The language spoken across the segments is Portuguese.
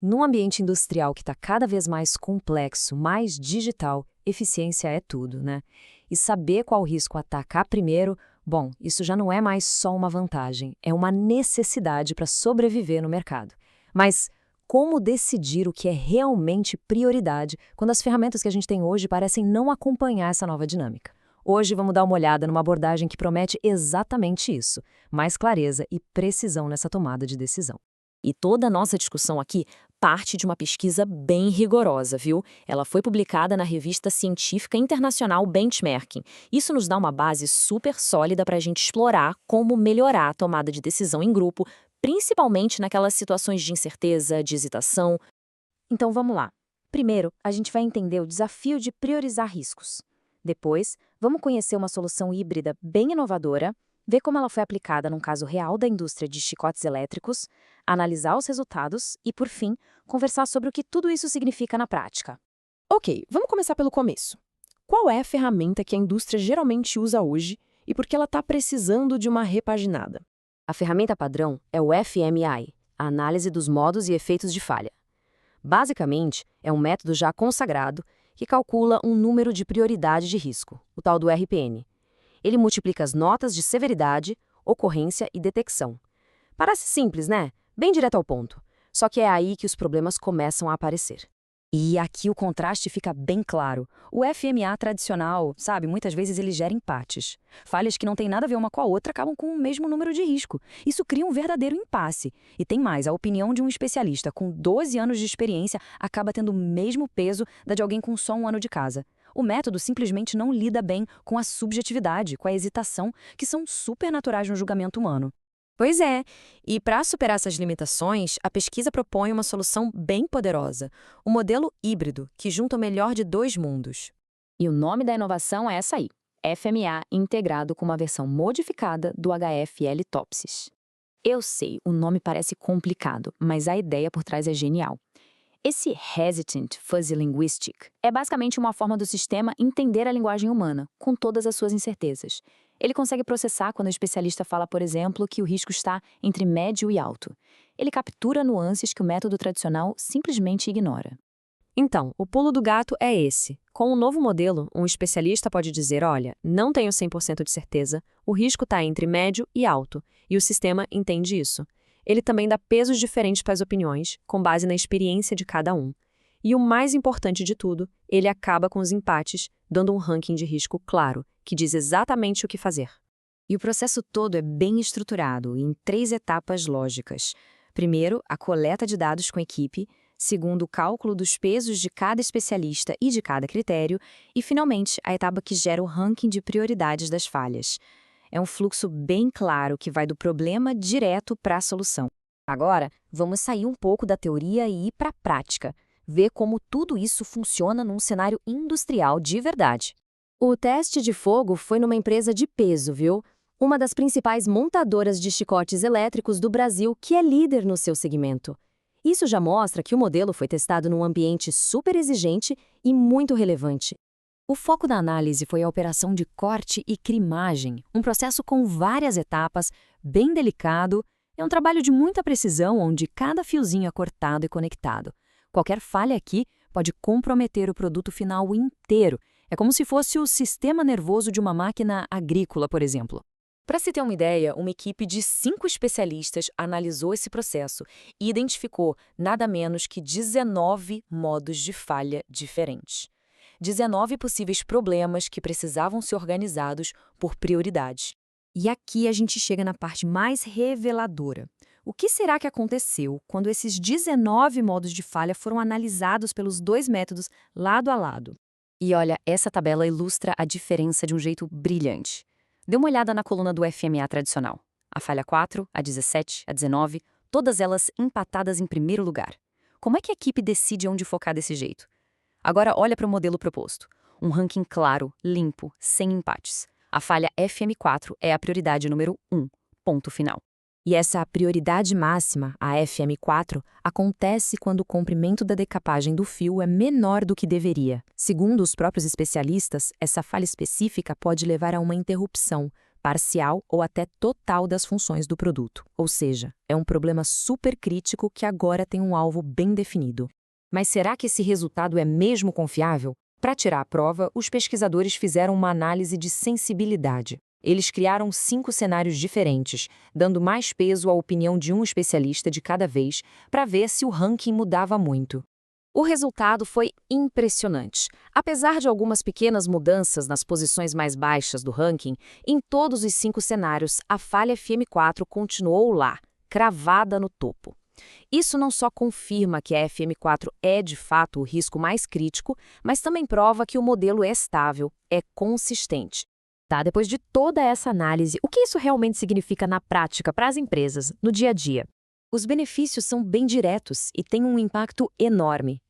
Num ambiente industrial que está cada vez mais complexo, mais digital, eficiência é tudo, né? E saber qual risco atacar primeiro, bom, isso já não é mais só uma vantagem, é uma necessidade para sobreviver no mercado. Mas como decidir o que é realmente prioridade quando as ferramentas que a gente tem hoje parecem não acompanhar essa nova dinâmica? Hoje vamos dar uma olhada numa abordagem que promete exatamente isso: mais clareza e precisão nessa tomada de decisão. E toda a nossa discussão aqui parte de uma pesquisa bem rigorosa, viu? Ela foi publicada na revista científica internacional Benchmarking. Isso nos dá uma base super sólida para a gente explorar como melhorar a tomada de decisão em grupo, principalmente naquelas situações de incerteza, de hesitação. Então vamos lá. Primeiro, a gente vai entender o desafio de priorizar riscos. Depois, vamos conhecer uma solução híbrida bem inovadora, ver como ela foi aplicada num caso real da indústria de chicotes elétricos, analisar os resultados e, por fim, conversar sobre o que tudo isso significa na prática. Ok, vamos começar pelo começo. Qual é a ferramenta que a indústria geralmente usa hoje e por que ela está precisando de uma repaginada? A ferramenta padrão é o FMI, a análise dos modos e efeitos de falha. Basicamente, é um método já consagrado que calcula um número de prioridade de risco, o tal do RPN. Ele multiplica as notas de severidade, ocorrência e detecção. Parece simples, né? Bem direto ao ponto. Só que é aí que os problemas começam a aparecer. E aqui o contraste fica bem claro. O FMA tradicional, sabe, muitas vezes ele gera empates. Falhas que não têm nada a ver uma com a outra acabam com o mesmo número de risco. Isso cria um verdadeiro impasse. E tem mais, a opinião de um especialista com 12 anos de experiência acaba tendo o mesmo peso da de alguém com só um ano de casa. O método simplesmente não lida bem com a subjetividade, com a hesitação, que são super naturais no julgamento humano. Pois é, e para superar essas limitações, a pesquisa propõe uma solução bem poderosa, o modelo híbrido, que junta o melhor de dois mundos. E o nome da inovação é essa aí, FMA integrado com uma versão modificada do HFL Topsys. Eu sei, o nome parece complicado, mas a ideia por trás é genial. Esse Hesitant Fuzzy Linguistic é basicamente uma forma do sistema entender a linguagem humana, com todas as suas incertezas. Ele consegue processar quando o especialista fala, por exemplo, que o risco está entre médio e alto. Ele captura nuances que o método tradicional simplesmente ignora. Então, o pulo do gato é esse. Com o novo modelo, um especialista pode dizer, olha, não tenho 100% de certeza, o risco está entre médio e alto, e o sistema entende isso. Ele também dá pesos diferentes para as opiniões, com base na experiência de cada um. E o mais importante de tudo, ele acaba com os empates, dando um ranking de risco claro, que diz exatamente o que fazer. E o processo todo é bem estruturado, em 3 etapas lógicas. Primeiro, a coleta de dados com a equipe. Segundo, o cálculo dos pesos de cada especialista e de cada critério. E, finalmente, a etapa que gera o ranking de prioridades das falhas. É um fluxo bem claro que vai do problema direto para a solução. Agora, vamos sair um pouco da teoria e ir para a prática. Ver como tudo isso funciona num cenário industrial de verdade. O teste de fogo foi numa empresa de peso, viu? Uma das principais montadoras de chicotes elétricos do Brasil, que é líder no seu segmento. Isso já mostra que o modelo foi testado num ambiente super exigente e muito relevante. O foco da análise foi a operação de corte e crimagem, um processo com várias etapas, bem delicado. É um trabalho de muita precisão, onde cada fiozinho é cortado e conectado. Qualquer falha aqui pode comprometer o produto final inteiro. É como se fosse o sistema nervoso de uma máquina agrícola, por exemplo. Para se ter uma ideia, uma equipe de 5 especialistas analisou esse processo e identificou nada menos que 19 modos de falha diferentes. 19 possíveis problemas que precisavam ser organizados por prioridade. E aqui a gente chega na parte mais reveladora. O que será que aconteceu quando esses 19 modos de falha foram analisados pelos 2 métodos lado a lado? E olha, essa tabela ilustra a diferença de um jeito brilhante. Dê uma olhada na coluna do FMA tradicional. A falha 4, a 17, a 19, todas elas empatadas em primeiro lugar. Como é que a equipe decide onde focar desse jeito? Agora olha para o modelo proposto. Um ranking claro, limpo, sem empates. A falha FM4 é a prioridade número 1, ponto final. E essa prioridade máxima, a FM4, acontece quando o comprimento da decapagem do fio é menor do que deveria. Segundo os próprios especialistas, essa falha específica pode levar a uma interrupção, parcial ou até total das funções do produto. Ou seja, é um problema super crítico que agora tem um alvo bem definido. Mas será que esse resultado é mesmo confiável? Para tirar a prova, os pesquisadores fizeram uma análise de sensibilidade. Eles criaram 5 cenários diferentes, dando mais peso à opinião de um especialista de cada vez, para ver se o ranking mudava muito. O resultado foi impressionante. Apesar de algumas pequenas mudanças nas posições mais baixas do ranking, em todos os 5 cenários, a falha FM4 continuou lá, cravada no topo. Isso não só confirma que a FM4 é, de fato, o risco mais crítico, mas também prova que o modelo é estável, é consistente. Tá, depois de toda essa análise, o que isso realmente significa na prática para as empresas, no dia a dia? Os benefícios são bem diretos e têm um impacto enorme.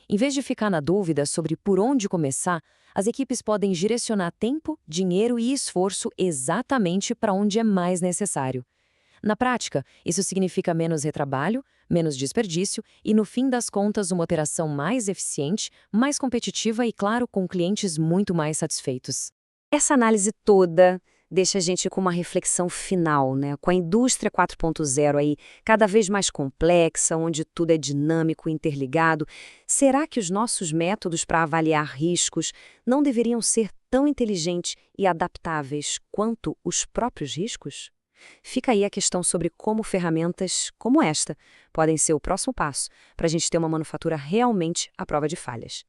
Em vez de ficar na dúvida sobre por onde começar, as equipes podem direcionar tempo, dinheiro e esforço exatamente para onde é mais necessário. Na prática, isso significa menos retrabalho, menos desperdício e, no fim das contas, uma operação mais eficiente, mais competitiva e, claro, com clientes muito mais satisfeitos. Essa análise toda deixa a gente com uma reflexão final, né? Com a indústria 4.0 aí cada vez mais complexa, onde tudo é dinâmico e interligado, será que os nossos métodos para avaliar riscos não deveriam ser tão inteligentes e adaptáveis quanto os próprios riscos? Fica aí a questão sobre como ferramentas como esta podem ser o próximo passo para a gente ter uma manufatura realmente à prova de falhas.